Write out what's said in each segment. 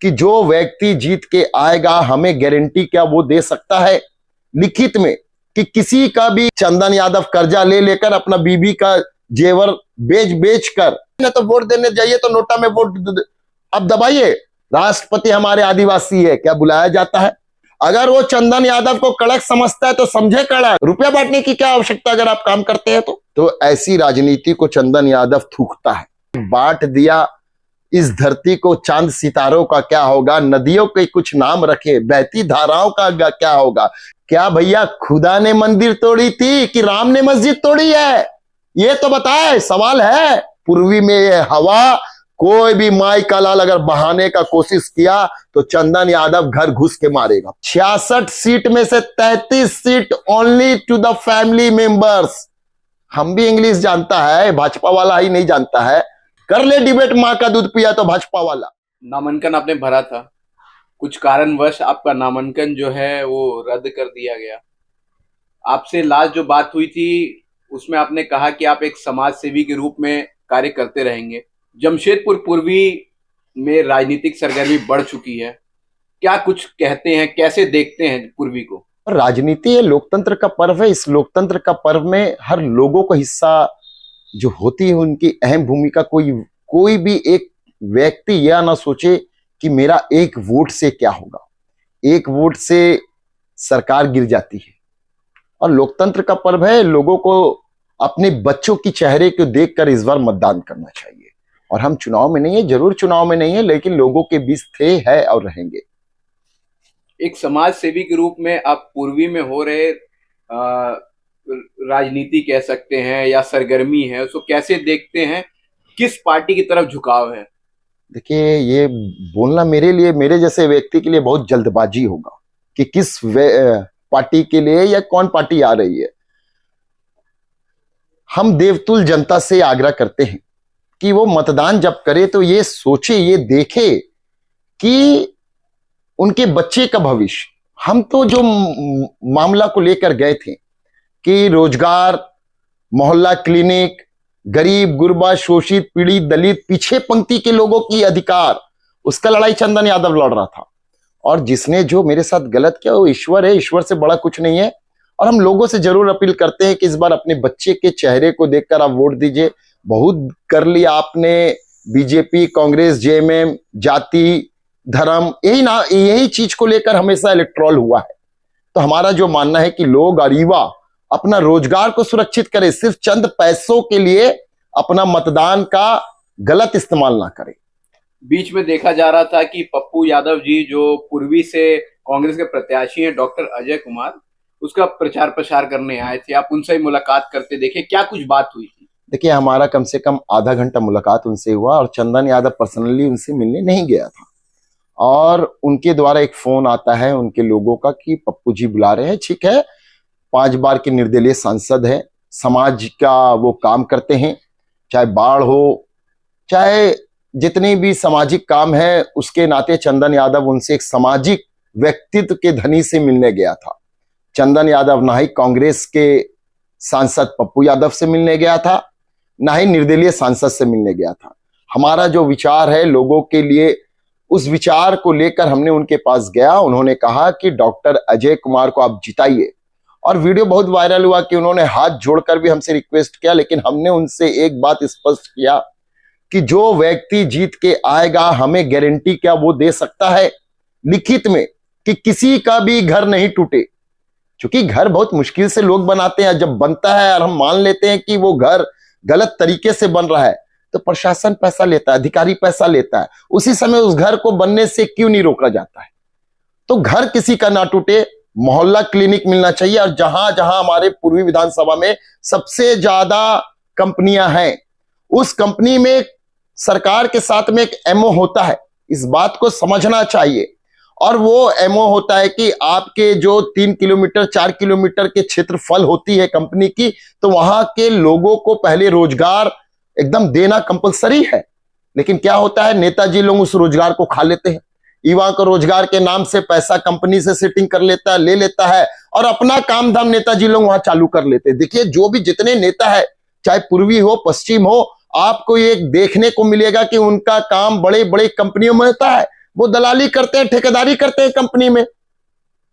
कि जो व्यक्ति जीत के आएगा हमें गारंटी क्या वो दे सकता है लिखित में कि किसी का भी चंदन यादव कर्जा ले लेकर अपना बीबी का जेवर बेच बेच कर न तो वोट देने जाइए तो नोटा में वोट अब दबाइए। राष्ट्रपति हमारे आदिवासी है, क्या बुलाया जाता है? अगर वो चंदन यादव को कड़क समझता है तो समझे कड़क, रुपया बांटने की क्या आवश्यकता अगर आप काम करते हैं तो ऐसी राजनीति को चंदन यादव थूकता है। बांट दिया इस धरती को, चांद सितारों का क्या होगा, नदियों के कुछ नाम रखे, बहती धाराओं का क्या होगा? क्या भैया खुदा ने मंदिर तोड़ी थी कि राम ने मस्जिद तोड़ी है? ये तो बताए, सवाल है। पूर्वी में ये हवा, कोई भी माई का लाल अगर बहाने का कोशिश किया तो चंदन यादव घर घुस के मारेगा। 66 सीट में से 33 seat only to the family members. हम भी इंग्लिश जानता है, भाजपा वाला ही नहीं जानता है। कर ले डिबेट, मां का दूध पिया तो भाजपा वाला। नामांकन आपने भरा था, कुछ कारणवश आपका नामांकन जो है वो रद्द कर दिया गया। आपसे लास्ट जो बात हुई थी उसमें आपने कहा कि आप एक समाज सेवी के रूप में कार्य करते रहेंगे। जमशेदपुर पूर्वी में राजनीतिक सरगर्मी बढ़ चुकी है, क्या कुछ कहते हैं, कैसे देखते हैं पूर्वी को? राजनीति लोकतंत्र का पर्व है। इस लोकतंत्र का पर्व में हर लोगों को हिस्सा जो होती है उनकी अहम भूमिका। कोई भी एक व्यक्ति यह ना सोचे कि मेरा एक वोट से क्या होगा। एक वोट से सरकार गिर जाती है और लोकतंत्र का पर्व है। लोगों को अपने बच्चों की चेहरे को देखकर इस बार मतदान करना चाहिए। और हम चुनाव में नहीं है, जरूर चुनाव में नहीं है, लेकिन लोगों के बीच थे, है और रहेंगे। एक समाज सेवी के रूप में आप पूर्वी में हो रहे राजनीति कह सकते हैं या सरगर्मी है, उसको कैसे देखते हैं? किस पार्टी की तरफ झुकाव है? देखिए, ये बोलना मेरे लिए, मेरे जैसे व्यक्ति के लिए बहुत जल्दबाजी होगा कि किस पार्टी के लिए या कौन पार्टी आ रही है। हम देवतुल जनता से आग्रह करते हैं कि वो मतदान जब करे तो ये सोचे, ये देखे कि उनके बच्चे का भविष्य। हम तो जो मामला को लेकर गए थे कि रोजगार, मोहल्ला क्लिनिक, गरीब गुरबा, शोषित, पीड़ित, दलित, पीछे पंक्ति के लोगों की अधिकार, उसका लड़ाई चंदन यादव लड़ रहा था। और जिसने जो मेरे साथ गलत किया वो ईश्वर है, ईश्वर से बड़ा कुछ नहीं है। और हम लोगों से जरूर अपील करते हैं कि इस बार अपने बच्चे के चेहरे को देखकर आप वोट दीजिए। बहुत कर लिया आपने, बीजेपी, कांग्रेस, जेएमएम, जाति, धर्म, यही चीज को लेकर हमेशा इलेक्ट्रॉल हुआ है। तो हमारा जो मानना है कि लोग और युवा अपना रोजगार को सुरक्षित करें, सिर्फ चंद पैसों के लिए अपना मतदान का गलत इस्तेमाल ना करें। बीच में देखा जा रहा था कि पप्पू यादव जी जो पूर्वी से कांग्रेस के प्रत्याशी हैं, डॉक्टर अजय कुमार, उसका प्रचार प्रसार करने आए थे। आप उनसे मुलाकात करते देखे, क्या कुछ बात हुई थी? देखिए, हमारा कम से कम आधा घंटा मुलाकात उनसे हुआ और चंदन यादव पर्सनली उनसे मिलने नहीं गया था। और उनके द्वारा एक फोन आता है उनके लोगों का कि पप्पू जी बुला रहे हैं। ठीक है, 5 बार के निर्दलीय सांसद है, समाज का वो काम करते हैं, चाहे बाढ़ हो, चाहे जितने भी सामाजिक काम है, उसके नाते चंदन यादव उनसे एक सामाजिक व्यक्तित्व के धनी से मिलने गया था। चंदन यादव ना ही कांग्रेस के सांसद पप्पू यादव से मिलने गया था, ना ही निर्दलीय सांसद से मिलने गया था। हमारा जो विचार है लोगों के लिए, उस विचार को लेकर हमने उनके पास गया। उन्होंने कहा कि डॉक्टर अजय कुमार को आप जिताइए। और वीडियो बहुत वायरल हुआ कि उन्होंने हाथ जोड़कर भी हमसे रिक्वेस्ट किया, लेकिन हमने उनसे एक बात स्पष्ट किया कि जो व्यक्ति जीत के आएगा हमें गारंटी क्या वो दे सकता है लिखित में कि किसी का भी घर नहीं टूटे। क्योंकि घर बहुत मुश्किल से लोग बनाते हैं, जब बनता है और हम मान लेते हैं कि वो घर गलत तरीके से बन रहा है तो प्रशासन पैसा लेता है, अधिकारी पैसा लेता है। उसी समय उस घर को बनने से क्यों नहीं रोका जाता है? तो घर किसी का ना टूटे, मोहल्ला क्लिनिक मिलना चाहिए। और जहां जहां हमारे पूर्वी विधानसभा में सबसे ज्यादा कंपनियां हैं, उस कंपनी में सरकार के साथ में एक एमओ होता है, इस बात को समझना चाहिए। और वो एमओ होता है कि आपके जो 3 किलोमीटर 4 किलोमीटर के क्षेत्रफल होती है कंपनी की, तो वहां के लोगों को पहले रोजगार एकदम देना कंपलसरी है। लेकिन क्या होता है, नेताजी लोग उस रोजगार को खा लेते हैं। युवा को रोजगार के नाम से पैसा कंपनी से सेटिंग कर लेता है, ले लेता है और अपना काम धाम नेताजी लोग वहां चालू कर लेते हैं। देखिए, जो भी जितने नेता है, चाहे पूर्वी हो पश्चिम हो, आपको ये देखने को मिलेगा कि उनका काम बड़े बड़े कंपनियों में होता है। वो दलाली करते हैं, ठेकेदारी करते हैं कंपनी में।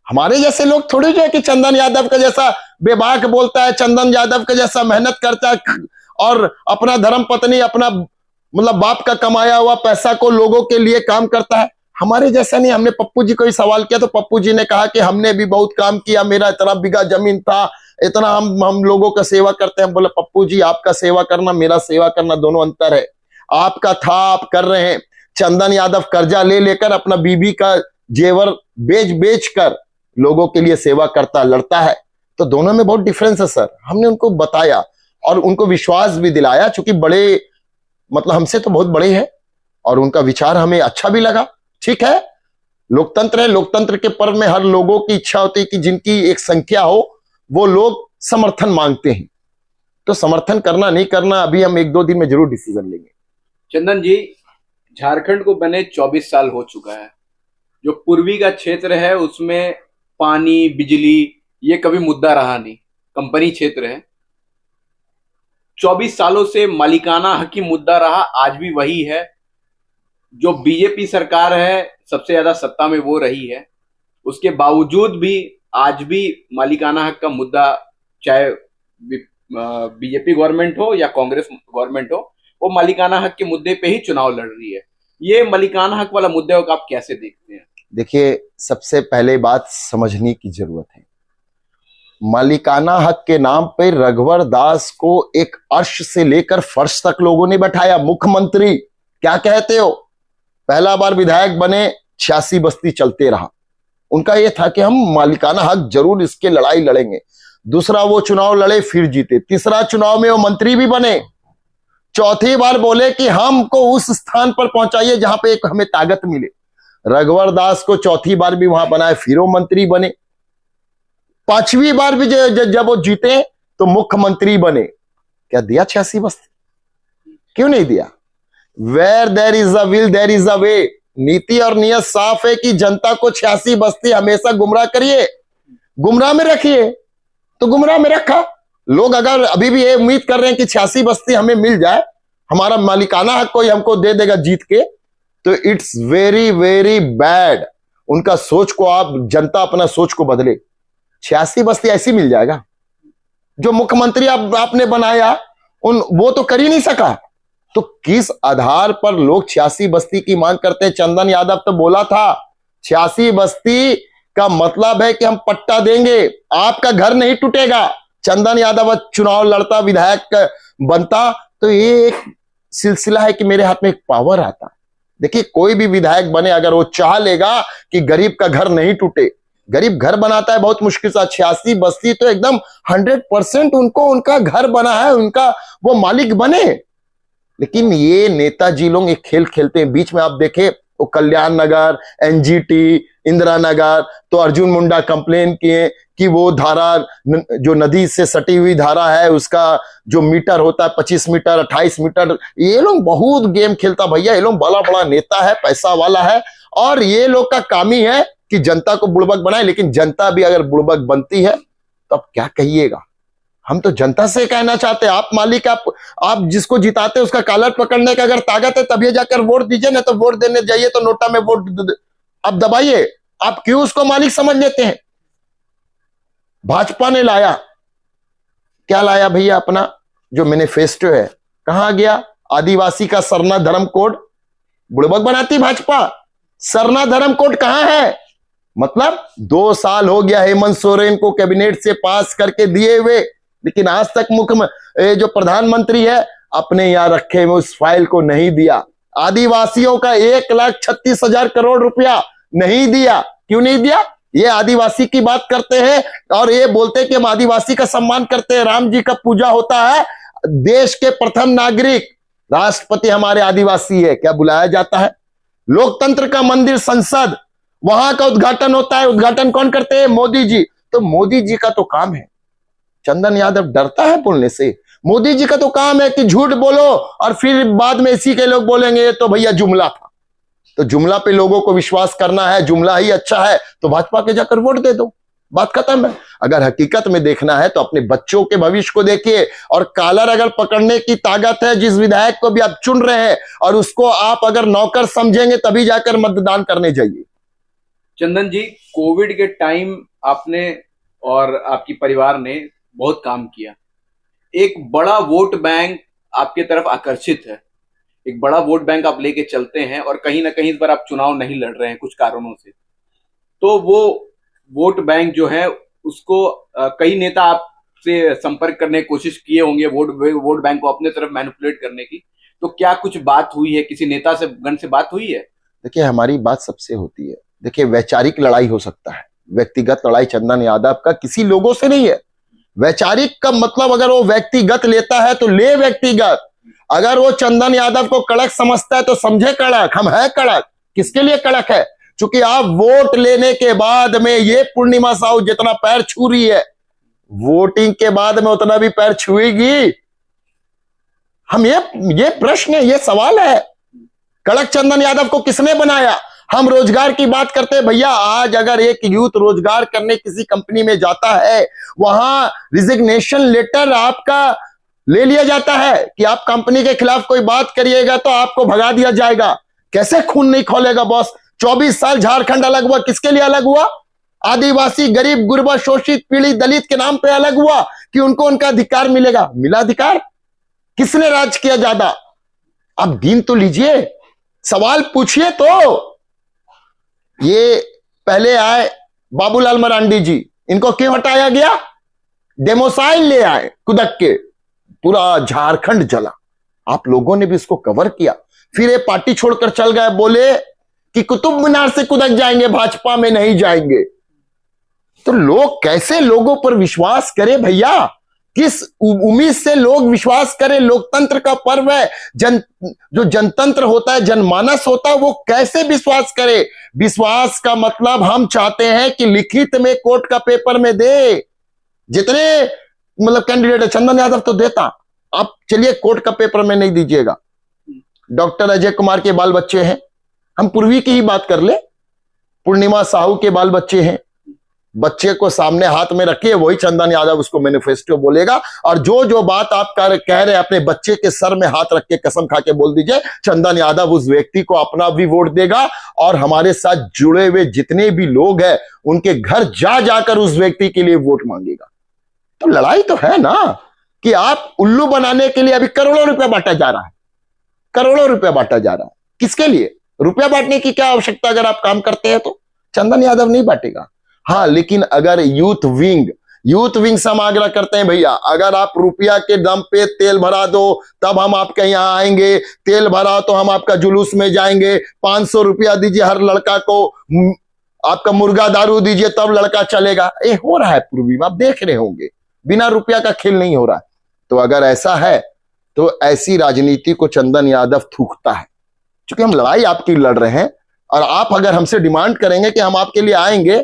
हमारे जैसे लोग थोड़ी जो है कि चंदन यादव का जैसा बेबाक बोलता है, चंदन यादव का जैसा मेहनत करता है और अपना धर्म पत्नी, अपना मतलब बाप का कमाया हुआ पैसा को लोगों के लिए काम करता है। हमारे जैसा नहीं। हमने पप्पू जी को ही सवाल किया तो पप्पू जी ने कहा कि हमने भी बहुत काम किया, मेरा इतना बीघा जमीन था, इतना हम लोगों का सेवा करते हैं। बोले पप्पू जी, आपका सेवा करना मेरा सेवा करना दोनों अंतर है। आपका था, आप कर रहे हैं। चंदन यादव कर्जा ले लेकर अपना बीबी का जेवर बेच बेच कर लोगों के लिए सेवा करता लड़ता है। तो दोनों में बहुत डिफरेंस है सर। हमने उनको बताया और उनको विश्वास भी दिलाया, चूंकि बड़े मतलब हमसे तो बहुत बड़े हैं और उनका विचार हमें अच्छा भी लगा। ठीक है, लोकतंत्र है, लोकतंत्र के पर्व में हर लोगों की इच्छा होती है कि जिनकी एक संख्या हो वो लोग समर्थन मांगते हैं, तो समर्थन करना नहीं करना अभी हम 1-2 दिन में जरूर डिसीजन लेंगे। चंदन जी, झारखंड को बने 24 साल हो चुका है। जो पूर्वी का क्षेत्र है उसमें पानी, बिजली ये कभी मुद्दा रहा नहीं, कंपनी क्षेत्र है। 24 सालों से मालिकाना हक की मुद्दा रहा, आज भी वही है। जो बीजेपी सरकार है सबसे ज्यादा सत्ता में वो रही है, उसके बावजूद भी आज भी मालिकाना हक का मुद्दा, चाहे बीजेपी गवर्नमेंट हो या कांग्रेस गवर्नमेंट हो, वो मालिकाना हक के मुद्दे पे ही चुनाव लड़ रही है। ये मालिकाना हक वाला मुद्दे को आप कैसे देखते हैं? देखिए, सबसे पहले बात समझने की जरूरत है। मालिकाना हक के नाम पे रघुवर दास को एक अर्श से लेकर फर्श तक लोगों ने बैठाया। मुख्यमंत्री क्या कहते हो, पहला बार विधायक बने, 86 बस्ती चलते रहा। उनका यह था कि हम मालिकाना हक जरूर इसके लड़ाई लड़ेंगे। दूसरा वो चुनाव लड़े, फिर जीते। तीसरा चुनाव में वो मंत्री भी बने। चौथी बार बोले कि हमको उस स्थान पर पहुंचाइए जहां पे एक हमें ताकत मिले। रघुवर दास को चौथी बार भी वहां बनाए, फिर वो मंत्री बने। पांचवी बार भी जब वो जीते तो मुख्यमंत्री बने। क्या दिया 86 बस्ती? क्यों नहीं दिया? Where there is a will there is a way. नीति और नियत साफ है कि जनता को 86 बस्ती हमेशा गुमराह करिए, गुमराह में रखिए, तो गुमराह में रखा। लोग अगर अभी भी ये उम्मीद कर रहे हैं कि 86 बस्ती हमें मिल जाए, हमारा मालिकाना हक कोई हमको दे देगा जीत के, तो इट्स वेरी वेरी बैड। उनका सोच को आप, जनता अपना सोच को बदले। 86 बस्ती ऐसी मिल जाएगा? जो मुख्यमंत्री आपने बनाया वो तो कर ही नहीं सका। तो किस आधार पर लोग 86 बस्ती की मांग करते हैं? चंदन यादव तो बोला था 86 बस्ती का मतलब है कि हम पट्टा देंगे, आपका घर नहीं टूटेगा। चंदन यादव चुनाव लड़ता, विधायक बनता, तो ये एक सिलसिला है कि मेरे हाथ में एक पावर आता। देखिए, कोई भी विधायक बने अगर वो चाह लेगा कि गरीब का घर नहीं टूटे, गरीब घर बनाता है बहुत मुश्किल से। 86 बस्ती तो एकदम 100% उनको उनका घर बना है, उनका वो मालिक बने। लेकिन ये नेताजी लोग एक खेल खेलते हैं। बीच में आप देखे वो कल्याण नगर, एनजीटी, इंदिरा नगर, तो अर्जुन मुंडा कंप्लेन किए कि वो धारा जो नदी से सटी हुई धारा है उसका जो मीटर होता है 25 मीटर 28 मीटर, ये लोग बहुत गेम खेलता भैया। ये लोग बड़ा बड़ा नेता है, पैसा वाला है, और ये लोग का काम ही है कि जनता को बुड़बक बनाए। लेकिन जनता भी अगर बुड़बक बनती है तो अब क्या कहिएगा। हम तो जनता से कहना चाहते हैं, आप मालिक, आप जिसको जिताते हैं उसका कॉलर पकड़ने का अगर ताकत है तभी जाकर वोट दीजिए, ना तो वोट देने जाइए तो नोटा में वोट आप दबाइए। आप क्यों उसको मालिक समझ लेते हैं? भाजपा ने लाया, क्या लाया भैया? अपना जो मैनिफेस्टो है, कहां गया? आदिवासी का सरना धर्म कोड बुड़बक बनाती भाजपा। सरना धर्म कोड कहां है? मतलब 2 साल हो गया हेमंत सोरेन को कैबिनेट से पास करके दिए हुए, लेकिन आज तक जो प्रधानमंत्री है अपने यहां रखे हुए उस फाइल को नहीं दिया। आदिवासियों का 1,36,000 करोड़ रुपया नहीं दिया। क्यों नहीं दिया? ये आदिवासी की बात करते हैं और ये बोलते हैं कि हम आदिवासी का सम्मान करते हैं। राम जी का पूजा होता है, देश के प्रथम नागरिक राष्ट्रपति हमारे आदिवासी है, क्या बुलाया जाता है? लोकतंत्र का मंदिर संसद, वहां का उद्घाटन होता है, उद्घाटन कौन करते हैं? मोदी जी। तो मोदी जी का तो काम है, चंदन यादव डरता है बोलने से। मोदी जी का तो काम है कि झूठ बोलो और फिर बाद में इसी के लोग बोलेंगे ये तो भैया जुमला था। तो जुमला पे लोगों को विश्वास करना है, जुमला ही अच्छा है तो भाजपा के जाकर वोट दे दो, बात खत्म है। अगर हकीकत में देखना है तो अपने बच्चों के भविष्य को देखिए, और कॉलर अगर पकड़ने की ताकत है जिस विधायक को भी आप चुन रहे हैं, और उसको आप अगर नौकर समझेंगे तभी जाकर मतदान करने जाइए। चंदन जी, कोविड के टाइम आपने और आपकी परिवार ने बहुत काम किया। एक बड़ा वोट बैंक आपके तरफ आकर्षित है, एक बड़ा वोट बैंक आप लेके चलते हैं, और कहीं ना कहीं इस बार आप चुनाव नहीं लड़ रहे हैं कुछ कारणों से। तो वो वोट बैंक जो है उसको कई नेता आपसे संपर्क करने की कोशिश किए होंगे वोट बैंक को अपने तरफ मैनिपुलेट करने की। तो क्या कुछ बात हुई है, किसी नेता से गण से बात हुई है? देखिए, हमारी बात सबसे होती है। देखिए, वैचारिक लड़ाई हो सकता है, व्यक्तिगत लड़ाई चंदन यादव का किसी लोगों से नहीं है। वैचारिक का मतलब अगर वो व्यक्तिगत लेता है तो ले व्यक्तिगत, अगर वो चंदन यादव को कड़क समझता है तो समझे कड़क। हम है कड़क, किसके लिए कड़क है? क्योंकि आप वोट लेने के बाद में ये पूर्णिमा साहू जितना पैर छू रही है, वोटिंग के बाद में उतना भी पैर छुएगी। हम ये प्रश्न है, ये सवाल है, कड़क चंदन यादव को किसने बनाया? हम रोजगार की बात करते हैं भैया। आज अगर एक यूथ रोजगार करने किसी कंपनी में जाता है, वहां रिजिग्नेशन लेटर आपका ले लिया जाता है कि आप कंपनी के खिलाफ कोई बात करिएगा तो आपको भगा दिया जाएगा। कैसे खून नहीं खोलेगा बॉस? 24 साल झारखंड अलग हुआ, किसके लिए अलग हुआ? आदिवासी, गरीब, गुरबा, शोषित, पीड़ित, दलित के नाम पे अलग हुआ कि उनको उनका अधिकार मिलेगा। मिला अधिकार? किसने राज किया ज्यादा? अब गिन तो लीजिए, सवाल पूछिए। तो ये पहले आए बाबूलाल मरांडी जी, इनको क्यों हटाया गया? डेमोसाइल ले आए कुदक के, पूरा झारखंड जला। आप लोगों ने भी इसको कवर किया। फिर ये पार्टी छोड़कर चल गए, बोले कि कुतुब मीनार से कुदक जाएंगे, भाजपा में नहीं जाएंगे। तो लोग कैसे लोगों पर विश्वास करें भैया? किस उम्मीद से लोग विश्वास करें? लोकतंत्र का पर्व है, जो जनतंत्र होता है, जनमानस होता है, वो कैसे विश्वास करे? विश्वास का मतलब हम चाहते हैं कि लिखित में कोर्ट का पेपर में दे। जितने मतलब कैंडिडेट है, चंदन यादव तो देता, आप चलिए कोर्ट का पेपर में नहीं दीजिएगा। डॉक्टर अजय कुमार के बाल बच्चे हैं, हम पूर्वी की ही बात कर ले, पूर्णिमा साहू के बाल बच्चे हैं। बच्चे को सामने हाथ में रखिए, वही चंदन यादव उसको मैनिफेस्टो बोलेगा। और जो जो बात आप कह रहे हैं, अपने बच्चे के सर में हाथ रख के कसम खा के बोल दीजिए, चंदन यादव उस व्यक्ति को अपना भी वोट देगा, और हमारे साथ जुड़े हुए जितने भी लोग हैं उनके घर जा जाकर उस व्यक्ति के लिए वोट मांगेगा। तो लड़ाई तो है ना, कि आप उल्लू बनाने के लिए अभी करोड़ों रुपया बांटा जा रहा है, करोड़ों रुपया बांटा जा रहा है। किसके लिए? रुपया बांटने की क्या आवश्यकता? अगर आप काम करते हैं तो चंदन यादव नहीं बांटेगा। हाँ, लेकिन अगर यूथ विंग से हम आग्रह करते हैं भैया, अगर आप रुपया के दम पे तेल भरा दो तब हम आपके यहां आएंगे, तेल भरा तो हम आपका जुलूस में जाएंगे। 500 रुपया दीजिए हर लड़का को, आपका मुर्गा दारू दीजिए तब लड़का चलेगा। ये हो रहा है पूर्वी में, आप देख रहे होंगे, बिना रुपया का खेल नहीं हो रहा है। तो अगर ऐसा है तो ऐसी राजनीति को चंदन यादव थूकता है। क्योंकि हम लड़ाई आपकी लड़ रहे हैं, और आप अगर हमसे डिमांड करेंगे कि हम आपके लिए आएंगे,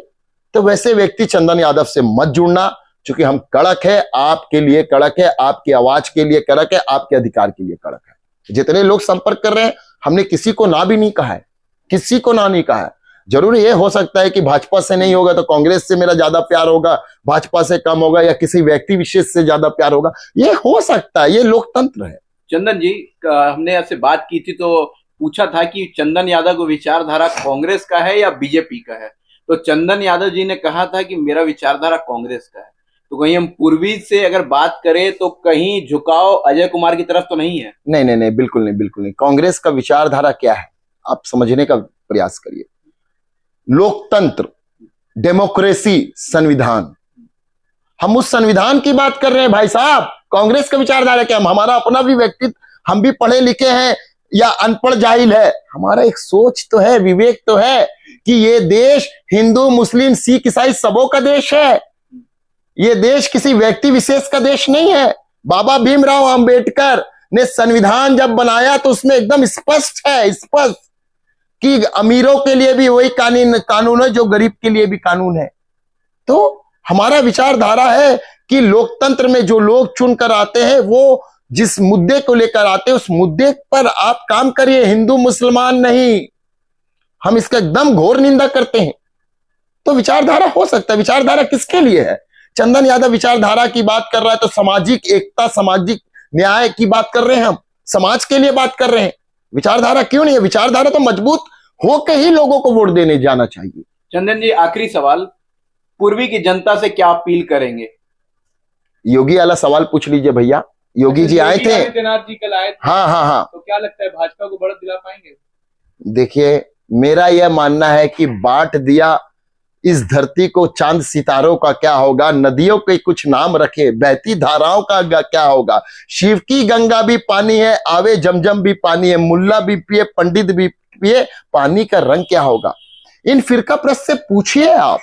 तो वैसे व्यक्ति चंदन यादव से मत जुड़ना। क्योंकि हम कड़क है, आपके लिए कड़क है, आपकी आवाज के लिए कड़क है, आपके अधिकार के लिए कड़क है। जितने लोग संपर्क कर रहे हैं, हमने किसी को ना भी नहीं कहा है, किसी को ना नहीं कहा है। जरूर ये हो सकता है कि भाजपा से नहीं होगा तो कांग्रेस से मेरा ज्यादा प्यार होगा, भाजपा से कम होगा, या किसी व्यक्ति विशेष से ज्यादा प्यार होगा, ये हो सकता है, ये लोकतंत्र है। चंदन जी, हमने आपसे बात की थी तो पूछा था कि चंदन यादव को विचारधारा कांग्रेस का है या बीजेपी का है। तो चंदन यादव जी ने कहा था कि मेरा विचारधारा कांग्रेस का है। तो कहीं हम पूर्वी से अगर बात करें तो कहीं झुकाव अजय कुमार की तरफ तो नहीं है? नहीं नहीं नहीं, बिल्कुल नहीं, बिल्कुल नहीं। कांग्रेस का विचारधारा क्या है आप समझने का प्रयास करिए। लोकतंत्र, डेमोक्रेसी, संविधान। हम उस संविधान की बात कर रहे हैं भाई साहब। कांग्रेस का विचारधारा क्या? हमारा अपना भी व्यक्तित्व, हम भी पढ़े लिखे हैं या अनपढ़ जाहिल है, हमारा एक सोच तो है, विवेक तो है कि ये देश हिंदू, मुस्लिम, सिख, ईसाई सबों का देश है। ये देश किसी व्यक्ति विशेष का देश नहीं है। बाबा भीमराव अंबेडकर ने संविधान जब बनाया तो उसमें एकदम स्पष्ट है, स्पष्ट, कि अमीरों के लिए भी वही कानून है जो गरीब के लिए भी कानून है। तो हमारा विचारधारा है कि लोकतंत्र में जो लोग चुनकर आते हैं वो जिस मुद्दे को लेकर आते हैं उस मुद्दे पर आप काम करिए, हिंदू मुसलमान नहीं। हम इसका एकदम घोर निंदा करते हैं। तो विचारधारा हो सकता है। विचारधारा किसके लिए है? चंदन यादव विचारधारा की बात कर रहा है तो सामाजिक एकता, सामाजिक न्याय की बात कर रहे हैं, हम समाज के लिए बात कर रहे हैं। विचारधारा क्यों नहीं है? विचारधारा तो मजबूत होकर ही लोगों को वोट देने जाना चाहिए। चंदन जी, आखिरी सवाल, पूर्वी की जनता से क्या अपील करेंगे? योगी वाला सवाल पूछ लीजिए भैया। योगी जी आए थे, आदित्यनाथ जी कल आए थे। हाँ हाँ हाँ, तो क्या लगता है भाजपा को बढ़त दिला पाएंगे? देखिए मेरा यह मानना है कि बांट दिया इस धरती को चांद सितारों का क्या होगा, नदियों के कुछ नाम रखे, बहती धाराओं का क्या होगा। शिव की गंगा भी पानी है, आवे जमजम भी पानी है, मुल्ला भी पिए पंडित भी पिए, पानी का रंग क्या होगा। इन फिरका प्रस्त से पूछिए आप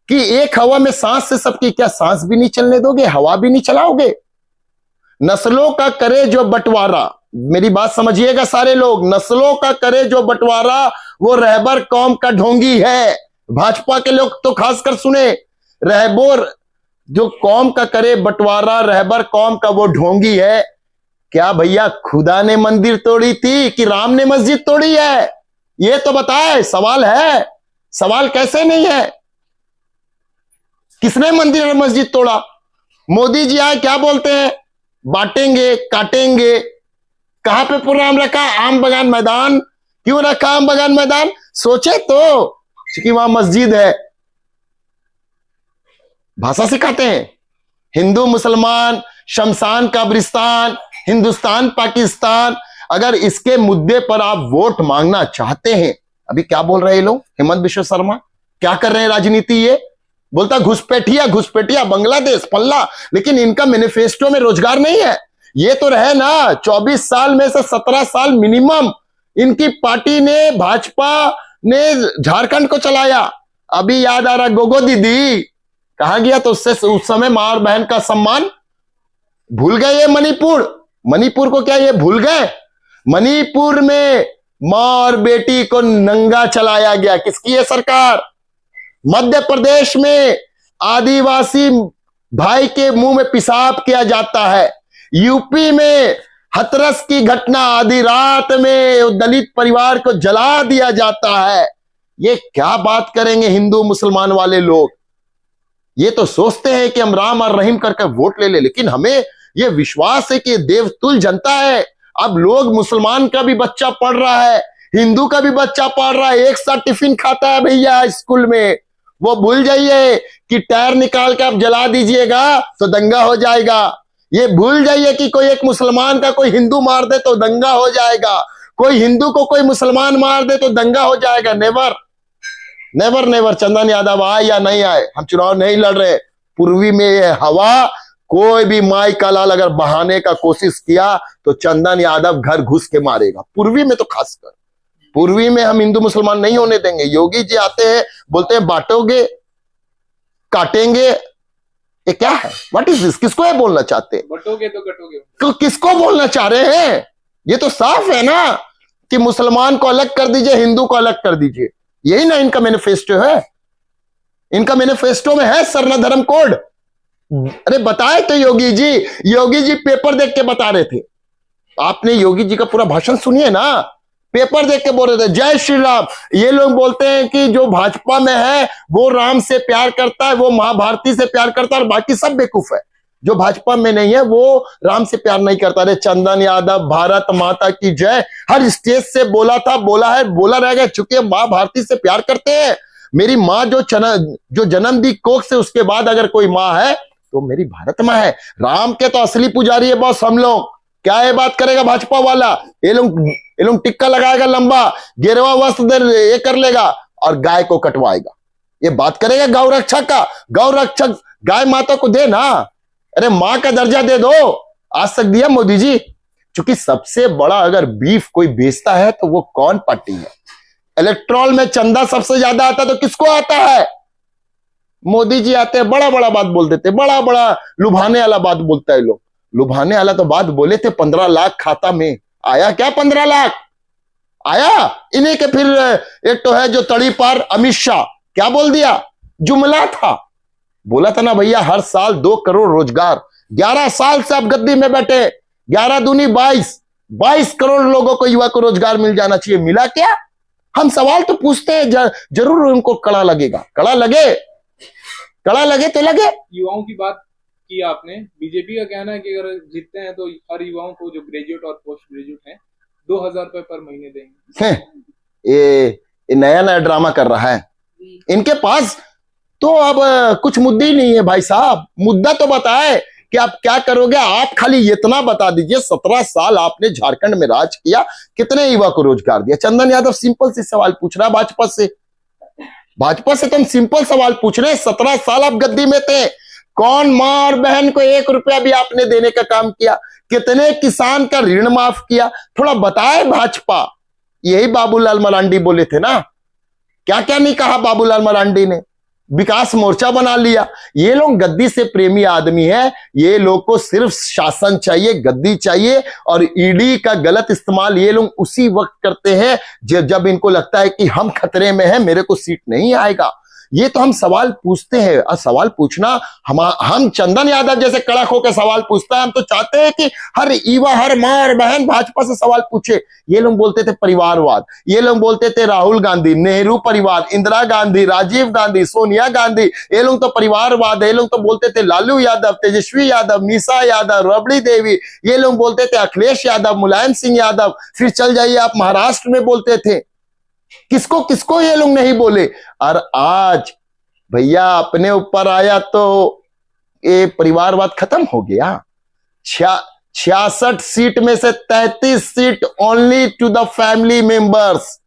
कि एक हवा में सांस से सबकी क्या सांस भी नहीं चलने दोगे, हवा भी नहीं चलाओगे। नस्लों का करे जो बंटवारा, मेरी बात समझिएगा सारे लोग, नस्लों का करे जो बंटवारा वो रहबर कौम का ढोंगी है। भाजपा के लोग तो खासकर सुने, रहबर जो कौम का करे बंटवारा, रहबर कौम का वो ढोंगी है। क्या भैया खुदा ने मंदिर तोड़ी थी कि राम ने मस्जिद तोड़ी है? ये तो बताए, सवाल है, सवाल कैसे नहीं है? किसने मंदिर और मस्जिद तोड़ा? मोदी जी आए क्या बोलते हैं, बांटेंगे काटेंगे। कहां पे प्रोग्राम रखा? आम बगान मैदान। क्यों रखा आम बगान मैदान? सोचे तो क्योंकि वहां मस्जिद है। भाषा सिखाते हैं, हिंदू मुसलमान, शमशान कब्रिस्तान, हिंदुस्तान पाकिस्तान। अगर इसके मुद्दे पर आप वोट मांगना चाहते हैं, अभी क्या बोल रहे हैं लोग, हेमंत बिश्व शर्मा क्या कर रहे हैं राजनीति, ये बोलता घुसपैठिया घुसपैठिया बांग्लादेश पल्ला, लेकिन इनका मैनिफेस्टो में रोजगार नहीं है। ये तो रहे ना 24 साल में से 17 साल मिनिमम इनकी पार्टी ने, भाजपा ने झारखंड को चलाया। अभी याद आ रहा गोगो दीदी कहां गया, तो उससे उस समय मां और बहन का सम्मान भूल गए। ये मणिपुर को क्या ये भूल गए? मणिपुर में मां और बेटी को नंगा चलाया गया, किसकी है सरकार? मध्य प्रदेश में आदिवासी भाई के मुंह में पेशाब किया जाता है। यूपी में हथरस की घटना, आधी रात में दलित परिवार को जला दिया जाता है। ये क्या बात करेंगे हिंदू मुसलमान वाले लोग? ये तो सोचते हैं कि हम राम और रहीम करके वोट ले ले, लेकिन हमें ये विश्वास है कि देवतुल्य जनता है। अब लोग, मुसलमान का भी बच्चा पढ़ रहा है, हिंदू का भी बच्चा पढ़ रहा है, एक साथ टिफिन खाता है भैया स्कूल में। वो भूल जाइए कि टायर निकाल के आप जला दीजिएगा तो दंगा हो जाएगा। ये भूल जाइए कि कोई एक मुसलमान का कोई हिंदू मार दे तो दंगा हो जाएगा, कोई हिंदू को कोई मुसलमान मार दे तो दंगा हो जाएगा। Never never never. Chandan Yadav आए या नहीं आए, हम चुनाव नहीं लड़ रहे। पूर्वी में ये हवा, कोई भी माई का लाल अगर बहाने का कोशिश किया तो चंदन यादव घर घुस के मारेगा। पूर्वी में तो खासकर, पूर्वी में हम हिंदू मुसलमान नहीं होने देंगे। योगी जी आते हैं, बोलते हैं बांटोगे काटेंगे, ये क्या है? What is this? किसको ये बोलना चाहते हैं? बटोगे तो कटोगे। तो किसको बोलना चाह रहे हैं? ये तो साफ है ना कि मुसलमान को अलग कर दीजिए, हिंदू को अलग कर दीजिए। यही ना इनका मैनिफेस्टो है। इनका मैनिफेस्टो में है सरना धर्म कोड। अरे बताए तो योगी जी पेपर देख के बता रहे थे। आपने योगी जी का पूरा भाषण सुनिए ना, पेपर देख के बोल रहे थे जय श्री राम। ये लोग बोलते हैं कि जो भाजपा में है वो राम से प्यार करता है, वो महाभारती से प्यार करता है, और बाकी सब बेवकूफ है। जो भाजपा में नहीं है वो राम से प्यार नहीं करता। अरे चंदन यादव, भारत माता की जय हर स्टेज से बोला था, बोला है, बोला रहेगा, चूंकि मां भारती से प्यार करते हैं। मेरी माँ जो जन्म दी कोख से, उसके बाद अगर कोई माँ है तो मेरी भारत माँ है। राम के तो असली पुजारी है बॉस हम लोग। क्या ये बात करेगा भाजपा वाला? ये लोग टिक्का लगाएगा लंबा, गेरवा वस्त्र ये कर लेगा और गाय को कटवाएगा। ये बात करेगा गौ रक्षक का? गौ रक्षक गाय माता को दे ना, अरे मां का दर्जा दे दो। आज तक दिया मोदी जी? क्योंकि सबसे बड़ा अगर बीफ कोई बेचता है तो वो कौन पार्टी है? इलेक्ट्रॉल में चंदा सबसे ज्यादा आता तो किसको आता है? मोदी जी आते हैं, बड़ा बड़ा बात बोल देते, बड़ा बड़ा लुभाने वाला बात बोलता है लोग। लुभाने वाला तो बात बोले थे 15 लाख खाता में, आया क्या 15 लाख? आया? इन्हीं के फिर एक तो है जो तड़ी पार अमित शाह, क्या बोल दिया? जुमला था, बोला था ना भैया हर साल 2 करोड़ रोजगार। 11 साल से आप गद्दी में बैठे, 11 दूनी 22 करोड़ लोगों को, युवा को रोजगार मिल जाना चाहिए। मिला क्या? हम सवाल तो पूछते हैं, जरूर उनको कड़ा लगेगा, कड़ा लगे। कड़ा लगे तो लगे। युवाओं की बात की आपने, बीजेपी का कहना है कि अगर जीतते हैं तो हर युवाओं को जो ग्रेजुएट और पोस्ट ग्रेजुएट हैं 2,000 रुपए पर महीने देंगे। ये नया नया ड्रामा कर रहा है इनके पास। तो अब कुछ मुद्दे ही नहीं है भाई साहब, मुद्दा तो बताए कि आप क्या करोगे। आप खाली इतना बता दीजिए 17 साल आपने झारखंड में राज किया, कितने युवा को रोजगार दिया। चंदन यादव सिंपल सी सवाल पूछ रहा है भाजपा से। भाजपा से तुम सिंपल सवाल पूछ रहे हैं, 17 साल आप गद्दी में थे, कौन मां और बहन को 1 रुपया भी आपने देने का काम किया? कितने किसान का ऋण माफ किया? थोड़ा बताए भाजपा। यही बाबूलाल मरांडी बोले थे ना, क्या क्या नहीं कहा बाबूलाल मरांडी ने, विकास मोर्चा बना लिया। ये लोग गद्दी से प्रेमी आदमी है, ये लोग को सिर्फ शासन चाहिए, गद्दी चाहिए। और ईडी का गलत इस्तेमाल ये लोग उसी वक्त करते हैं जब इनको लगता है कि हम खतरे में हैं, मेरे को सीट नहीं आएगा। ये तो हम सवाल पूछते हैं, और सवाल पूछना हम चंदन यादव जैसे कड़क होकर सवाल पूछता है। हम तो चाहते हैं कि हर युवा, हर मां और बहन भाजपा से सवाल पूछे। ये लोग बोलते थे परिवारवाद, ये लोग बोलते थे राहुल गांधी, नेहरू परिवार, इंदिरा गांधी, राजीव गांधी, सोनिया गांधी, ये लोग तो परिवारवाद है। ये लोग तो बोलते थे लालू यादव, तेजस्वी यादव, मीसा यादव, रबड़ी देवी, ये लोग बोलते थे अखिलेश यादव, मुलायम सिंह यादव। फिर चल जाइए आप महाराष्ट्र में बोलते थे। किसको किसको ये लोग नहीं बोले। और आज भैया अपने ऊपर आया तो ये परिवारवाद खत्म हो गया। 66 सीट में से 33 seat only to the family members.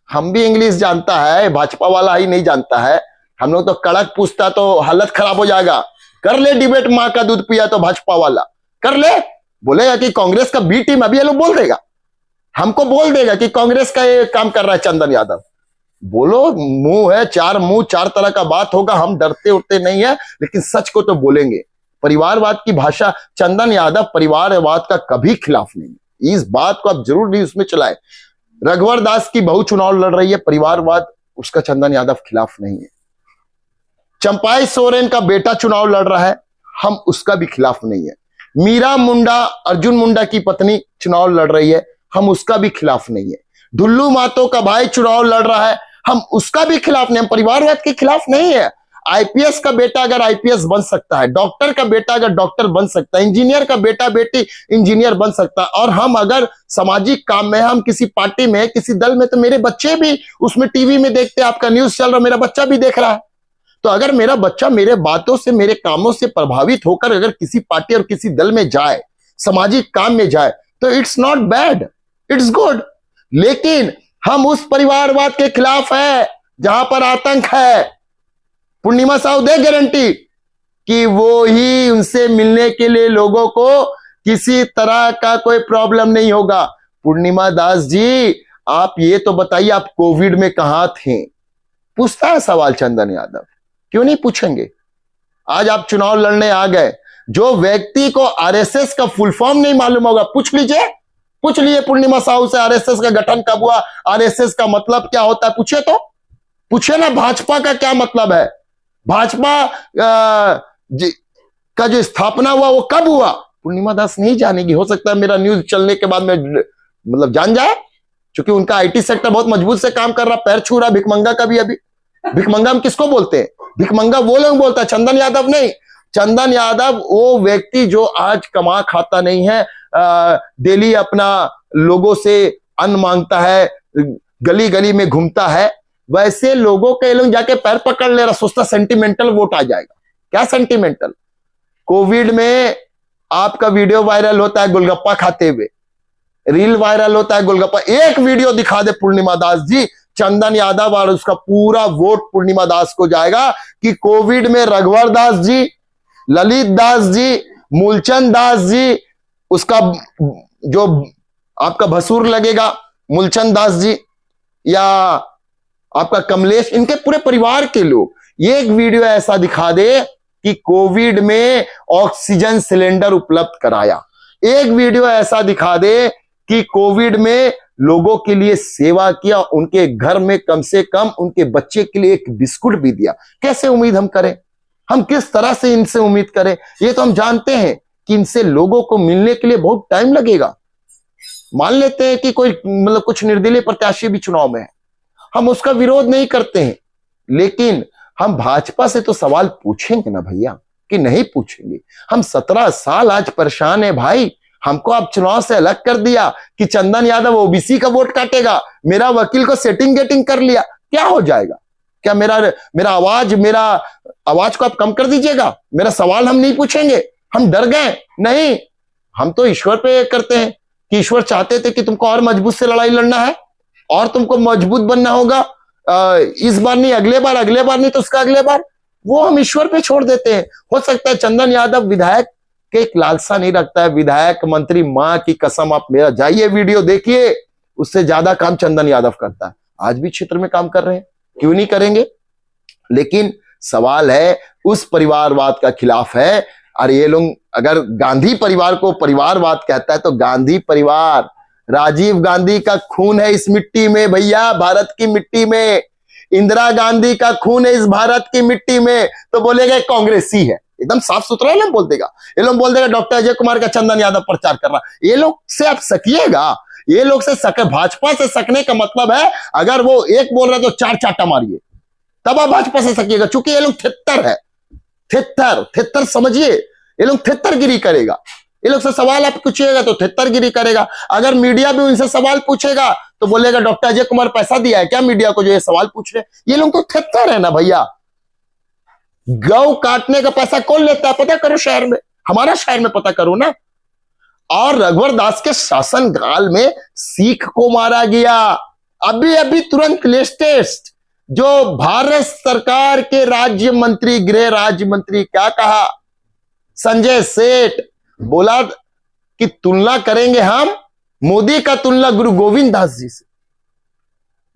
हम भी इंग्लिश जानता है, भाजपा वाला ही नहीं जानता है। हम लोग तो कड़क पूछता तो हालत खराब हो जाएगा। कर ले डिबेट, मां का दूध पिया तो भाजपा वाला कर ले, बोलेगा कि कांग्रेस का बी टीम, अभी ये लोग बोल देगा, हमको बोल देगा कि कांग्रेस का ये काम कर रहा है चंदन यादव। बोलो, मुंह है, 4 मुंह, 4 तरह का बात होगा। हम डरते उड़ते नहीं है, लेकिन सच को तो बोलेंगे। परिवारवाद की भाषा, चंदन यादव परिवारवाद का कभी खिलाफ नहीं है। इस बात को आप जरूर नहीं उसमें चलाए। रघुवर दास की बहू चुनाव लड़ रही है, परिवारवाद उसका चंदन यादव खिलाफ नहीं है। चंपाई सोरेन का बेटा चुनाव लड़ रहा है, हम उसका भी खिलाफ नहीं है। मीरा मुंडा, अर्जुन मुंडा की पत्नी चुनाव लड़ रही है, हम उसका भी खिलाफ नहीं है। ढुल्लू मातो का भाई चुनाव लड़ रहा है, हम उसका भी खिलाफ नहीं, हम परिवारवाद के खिलाफ नहीं है। आईपीएस का बेटा अगर आईपीएस बन सकता है, डॉक्टर का बेटा अगर डॉक्टर बन सकता है, इंजीनियर का बेटा बेटी इंजीनियर बन सकता है, और हम अगर सामाजिक काम में, हम किसी पार्टी में, किसी दल में, तो मेरे बच्चे भी उसमें टीवी में देखते हैं, आपका न्यूज चल रहा, मेरा बच्चा भी देख रहा है। तो अगर मेरा बच्चा मेरे बातों से, मेरे कामों से प्रभावित होकर अगर किसी पार्टी और किसी दल में जाए, सामाजिक काम में जाए, तो it's not bad, it's good. लेकिन हम उस परिवारवाद के खिलाफ है जहां पर आतंक है। पूर्णिमा साहू दे गारंटी कि वो ही उनसे मिलने के लिए लोगों को किसी तरह का कोई प्रॉब्लम नहीं होगा। पूर्णिमा दास जी, आप ये तो बताइए, आप कोविड में कहां थे? पूछता है सवाल चंदन यादव, क्यों नहीं पूछेंगे? आज आप चुनाव लड़ने आ गए, जो व्यक्ति को आरएसएस का फुल फॉर्म नहीं मालूम होगा, पूछ लीजिए, पूछ लिए पूर्णिमा साहू से, आरएसएस का गठन कब हुआ, आरएसएस का मतलब क्या होता है, पूछे तो, पूछे ना भाजपा का क्या मतलब है, भाजपा का जो स्थापना हुआ वो कब हुआ। पूर्णिमा दास नहीं जानेगी। हो सकता है मेरा न्यूज चलने के बाद में मतलब जान जाए, क्योंकि उनका आईटी सेक्टर बहुत मजबूत से काम कर रहा, पैर छू रहा। भिकमंगा का भी, अभी भिकमंगा हम किसको बोलते हैं? भिकमंगा वो लोग बोलता है, चंदन यादव नहीं। चंदन यादव वो व्यक्ति जो आज कमा खाता नहीं है, डेली अपना लोगों से अन्न मांगता है, गली गली में घूमता है, वैसे लोगों के लोग जाके पैर पकड़ ले रहा, सोचता सेंटिमेंटल वोट आ जाएगा। क्या सेंटिमेंटल? कोविड में आपका वीडियो वायरल होता है गोलगप्पा खाते हुए, रील वायरल होता है गोलगप्पा। एक वीडियो दिखा दे पूर्णिमा दास जी, चंदन यादव और उसका पूरा वोट पूर्णिमा दास को जाएगा कि कोविड में रघुवर दास जी, ललित दास जी, मूलचंद दास जी, उसका जो आपका भसूर लगेगा मूलचंद दास जी, या आपका कमलेश, इनके पूरे परिवार के लोग, ये एक वीडियो ऐसा दिखा दे कि कोविड में ऑक्सीजन सिलेंडर उपलब्ध कराया। एक वीडियो ऐसा दिखा दे कि कोविड में लोगों के लिए सेवा किया, उनके घर में कम से कम उनके बच्चे के लिए एक बिस्कुट भी दिया। कैसे उम्मीद हम करें? हम किस तरह से इनसे उम्मीद करें? ये तो हम जानते हैं कि इनसे लोगों को मिलने के लिए बहुत टाइम लगेगा। मान लेते हैं कि कोई मतलब कुछ निर्दलीय प्रत्याशी भी चुनाव में है, हम उसका विरोध नहीं करते हैं, लेकिन हम भाजपा से तो सवाल पूछेंगे ना भैया, कि नहीं पूछेंगे? हम 17 साल आज परेशान है भाई। हमको आप चुनाव से अलग कर दिया कि चंदन यादव ओबीसी का वोट काटेगा, मेरा वकील को सेटिंग गेटिंग कर लिया, क्या हो जाएगा? क्या मेरा आवाज को आप कम कर दीजिएगा? मेरा सवाल हम नहीं पूछेंगे? हम डर गए? नहीं, हम तो ईश्वर पे करते हैं कि ईश्वर चाहते थे कि तुमको और मजबूत से लड़ाई लड़ना है और तुमको मजबूत बनना होगा, इस बार नहीं अगले बार नहीं तो उसका अगले बार, वो हम ईश्वर पे छोड़ देते हैं। हो सकता है चंदन यादव विधायक के एक लालसा नहीं रखता है, विधायक मंत्री, मां की कसम आप मेरा जाइए वीडियो देखिए, उससे ज्यादा काम चंदन यादव करता है। आज भी क्षेत्र में काम कर रहे हैं, क्यों नहीं करेंगे? लेकिन सवाल है उस परिवारवाद का खिलाफ है। और ये लोग अगर गांधी परिवार को परिवारवाद कहता है तो गांधी परिवार, राजीव गांधी का खून है इस मिट्टी में भैया, भारत की मिट्टी में। इंदिरा गांधी का खून है इस भारत की मिट्टी में, तो बोलेगा कांग्रेसी है, एकदम साफ सुथरा ना बोल देगा। ये लोग बोल देगा डॉक्टर अजय कुमार का चंदन यादव प्रचार कर रहा। ये लोग से आप सकिएगा, ये लोग से सके, भाजपा से सकने का मतलब है अगर वो एक बोल रहा है तो 4 चाटा मारिए, तब आप भाजपा से सकिएगा। चूंकि ये लोग थित्तर है, थित्तर समझिए, ये लोग थित्तरगिरी करेगा। ये लोग से सवाल आप पूछिएगा तो थित्तरगिरी करेगा। अगर मीडिया भी उनसे सवाल पूछेगा तो बोलेगा डॉक्टर अजय कुमार पैसा दिया है क्या मीडिया को जो ये सवाल पूछ रहे? ये लोग तो थित्तर है ना भैया। गौ काटने का पैसा कौन लेता है पता करो शहर में, हमारा शहर में पता करो ना। और रघुवर दास के शासन काल में सिख को मारा गया। अभी तुरंत लेटेस्ट जो भारत सरकार के राज्य मंत्री, गृह राज्य मंत्री क्या कहा, संजय सेठ बोला कि तुलना करेंगे हम मोदी का तुलना गुरु गोविंद दास जी से,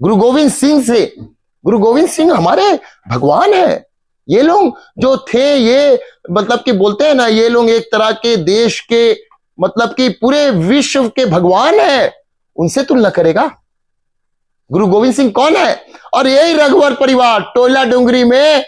गुरु गोविंद सिंह से। गुरु गोविंद सिंह हमारे भगवान है। ये लोग जो थे ये मतलब कि बोलते हैं ना, ये लोग एक तरह के देश के मतलब कि पूरे विश्व के भगवान है, उनसे तुलना करेगा? गुरु गोविंद सिंह कौन है? और यही रघुवर परिवार टोला डोंगरी में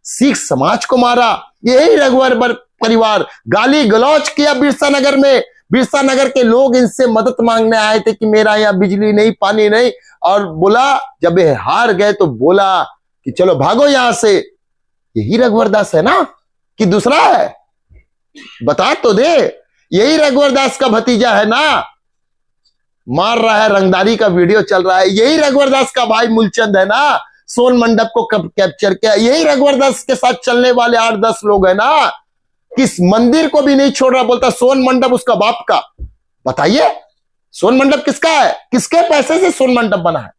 सिख समाज को मारा। यही रघुवर परिवार गाली गलौज किया बिरसा नगर में। बिरसा नगर के लोग इनसे मदद मांगने आए थे कि मेरा यहाँ बिजली नहीं, पानी नहीं, और बोला जब ये हार गए तो बोला कि चलो भागो यहां से। यही रघुवर दास है ना कि दूसरा है? बता तो दे। यही रघुवर दास का भतीजा है ना, मार रहा है, रंगदारी का वीडियो चल रहा है। यही रघुवर दास का भाई मूलचंद है ना, सोन मंडप को कब कैप्चर किया। यही रघुवर दास के साथ चलने वाले 8-10 लोग है ना, किस मंदिर को भी नहीं छोड़ रहा, बोलता सोन मंडप उसका बाप का। बताइए सोन मंडप किसका है? किसके पैसे से सोन मंडप बना है?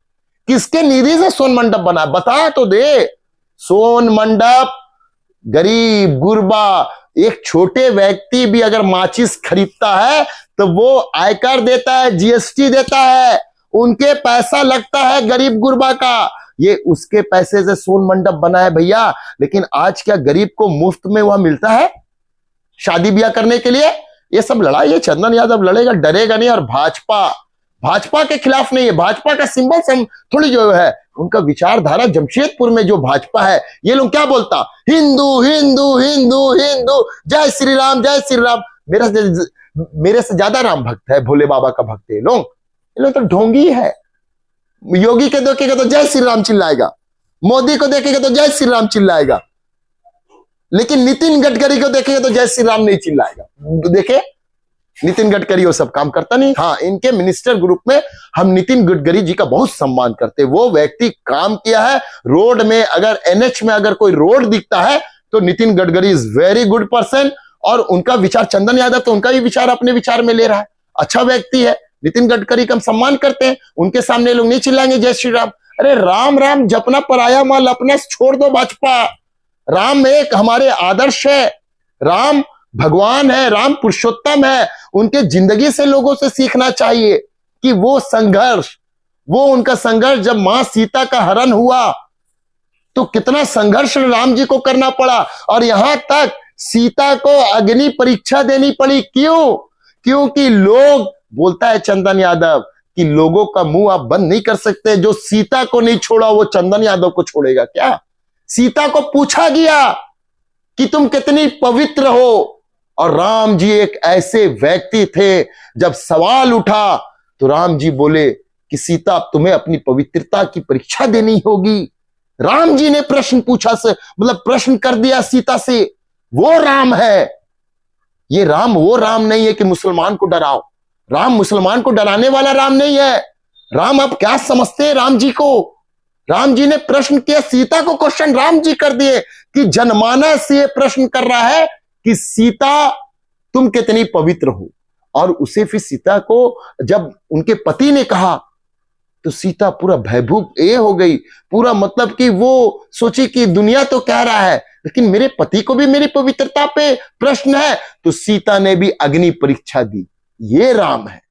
किसके निधि से सोन मंडप बना है? बता तो दे। सोन मंडप गरीब गुरबा, एक छोटे व्यक्ति भी अगर माचिस खरीदता है तो वो आयकर देता है, जीएसटी देता है, उनके पैसा लगता है गरीब गुरबा का। ये उसके पैसे से सोन मंडप बना है भैया। लेकिन आज क्या गरीब को मुफ्त में वह मिलता है शादी ब्याह करने के लिए? ये सब लड़ाई ये चंदन यादव लड़ेगा, डरेगा नहीं। और भाजपा के खिलाफ नहीं है। भाजपा का सिंबल थोड़ी जो है उनका विचारधारा, जमशेदपुर में जो भाजपा है, ये लोग क्या बोलता, हिंदू हिंदू हिंदू हिंदू, जय श्री राम जय श्री राम। मेरे से ज्यादा राम भक्त है, भोले बाबा का भक्त है। ये लोग तो ढोंगी है। योगी के देखेगा तो जय श्री राम चिल्लाएगा, मोदी को देखेगा तो जय श्री राम चिल्लाएगा, लेकिन नितिन गडकरी को देखेगा तो जय श्री राम नहीं चिल्लाएगा। देखे नितिन गडकरी वो सब काम करता नहीं। हाँ, इनके मिनिस्टर ग्रुप में हम नितिन गडकरी जी का बहुत सम्मान करते हैं। वो व्यक्ति काम किया है रोड में, अगर एनएच में अगर कोई रोड दिखता है तो Nitin Gadkari is very good person. और उनका विचार, चंदन यादव तो उनका भी विचार अपने विचार में ले रहा है, अच्छा व्यक्ति है। नितिन गडकरी का हम सम्मान करते हैं, उनके सामने लोग नहीं चिल्लाएंगे जय श्री राम। अरे राम राम जपना पराया माल अपना छोड़ दो भाजपा। राम एक हमारे आदर्श है, राम भगवान है, राम पुरुषोत्तम है। उनके जिंदगी से लोगों से सीखना चाहिए कि वो संघर्ष, वो उनका संघर्ष, जब मां सीता का हरण हुआ तो कितना संघर्ष राम जी को करना पड़ा, और यहां तक सीता को अग्नि परीक्षा देनी पड़ी। क्यों? क्योंकि लोग, बोलता है चंदन यादव कि लोगों का मुंह आप बंद नहीं कर सकते। जो सीता को नहीं छोड़ा वो चंदन यादव को छोड़ेगा क्या? सीता को पूछा गया कि तुम कितनी पवित्र हो, और राम जी एक ऐसे व्यक्ति थे, जब सवाल उठा तो राम जी बोले कि सीता तुम्हें अपनी पवित्रता की परीक्षा देनी होगी। राम जी ने प्रश्न पूछा से मतलब प्रश्न कर दिया सीता से, वो राम है। ये राम वो राम नहीं है कि मुसलमान को डराओ। राम मुसलमान को डराने वाला राम नहीं है। राम आप क्या समझते हैं राम जी को? राम जी ने प्रश्न किया, सीता को क्वेश्चन राम जी कर दिए कि जनमानस से ये प्रश्न कर रहा है कि सीता तुम कितनी पवित्र हो। और उसे फिर सीता को जब उनके पति ने कहा तो सीता पूरा भयभूत ये हो गई, पूरा मतलब कि वो सोची कि दुनिया तो कह रहा है लेकिन मेरे पति को भी मेरी पवित्रता पे प्रश्न है। तो सीता ने भी अग्नि परीक्षा दी। ये राम है।